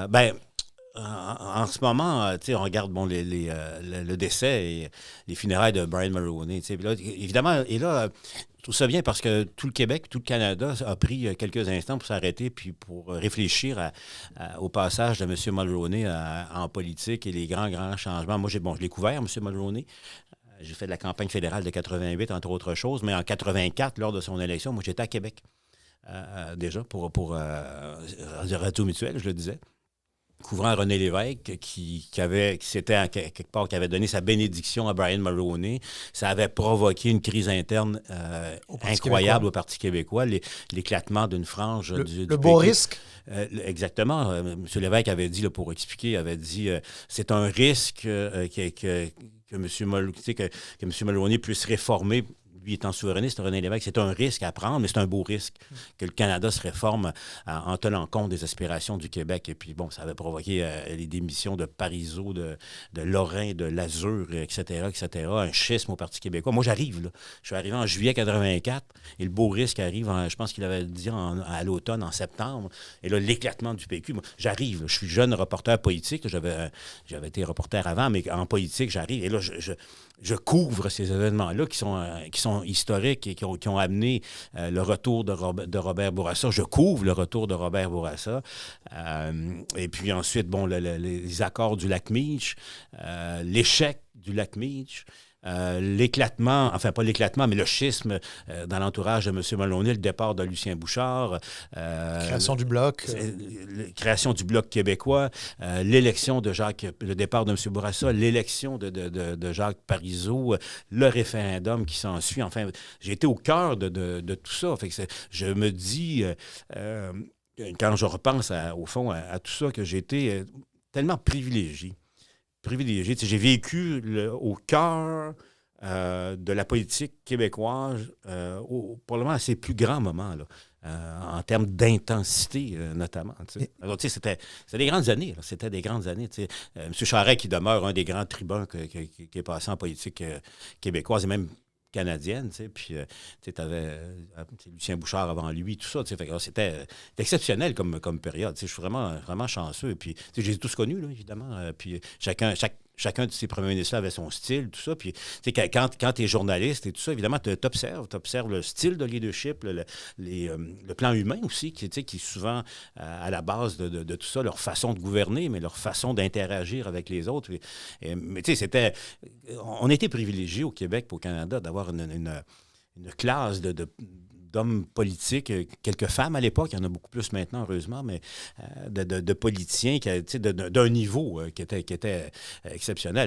Ben, en ce moment, on regarde le décès et les funérailles de Brian Mulroney. Puis là, évidemment, et là, je trouve ça bien parce que tout le Québec, tout le Canada a pris quelques instants pour s'arrêter puis pour réfléchir au passage de M. Mulroney en politique et les grands changements. Moi, je l'ai couvert, M. Mulroney. J'ai fait de la campagne fédérale de 88, entre autres choses, mais en 84, lors de son élection, moi, j'étais à Québec déjà pour Radio Mutuelle, je le disais, couvrant René Lévesque, qui s'était quelque part, qui avait donné sa bénédiction à Brian Mulroney. Ça avait provoqué une crise interne incroyable au Parti québécois, l'éclatement d'une frange du beau risque. Exactement. M. Lévesque avait dit, là, pour expliquer, avait dit c'est un risque que M. Mulroney puisse réformer. Lui étant souverainiste, René Lévesque, c'est un risque à prendre, mais c'est un beau risque que le Canada se réforme en tenant compte des aspirations du Québec. Et puis, bon, ça avait provoqué les démissions de Parizeau, de Lorrain, de Lazure, etc., un schisme au Parti québécois. Moi, j'arrive, là. Je suis arrivé en juillet 84, et le beau risque arrive, je pense qu'il avait dit à l'automne, en septembre. Et là, l'éclatement du PQ. Moi, j'arrive, là. Je suis jeune reporter politique. J'avais été reporter avant, mais en politique, j'arrive. Et là, je couvre ces événements-là qui sont historiques et qui ont amené le retour de Robert Bourassa. Je couvre le retour de Robert Bourassa. Et puis ensuite, bon, les accords du Lac-Meech, l'échec du Lac-Meech, l'éclatement, enfin pas l'éclatement, mais le schisme dans l'entourage de M. Mulroney, le départ de Lucien Bouchard. Création du Bloc. Création du Bloc québécois, l'élection de le départ de M. Bourassa, l'élection de Jacques Parizeau, le référendum qui s'ensuit. Enfin, j'ai été au cœur de tout ça. Fait que je me dis, quand je repense au fond à tout ça, que j'ai été tellement privilégié. J'ai vécu au cœur de la politique québécoise, probablement à ses plus grands moments, là, en termes d'intensité, notamment. Alors, c'était des grandes années. Là. C'était des grandes années. M. Charest, qui demeure un des grands tribuns qui est passé en politique québécoise et même canadienne, puis tu avais Lucien Bouchard avant lui, tout ça, fait que, c'était exceptionnel comme période, je suis vraiment, vraiment chanceux, et puis j'ai tous connus, là, évidemment, puis chacun de ces premiers ministres avait son style, tout ça, puis quand tu es journaliste et tout ça, évidemment, tu observes le style de leadership, le plan humain aussi, qui est souvent à la base de tout ça, leur façon de gouverner, mais leur façon d'interagir avec les autres. Mais tu sais, on était privilégiés au Québec et au Canada d'avoir une classe d'hommes politiques, quelques femmes à l'époque, il y en a beaucoup plus maintenant, heureusement, mais de politiciens d'un niveau qui était exceptionnel.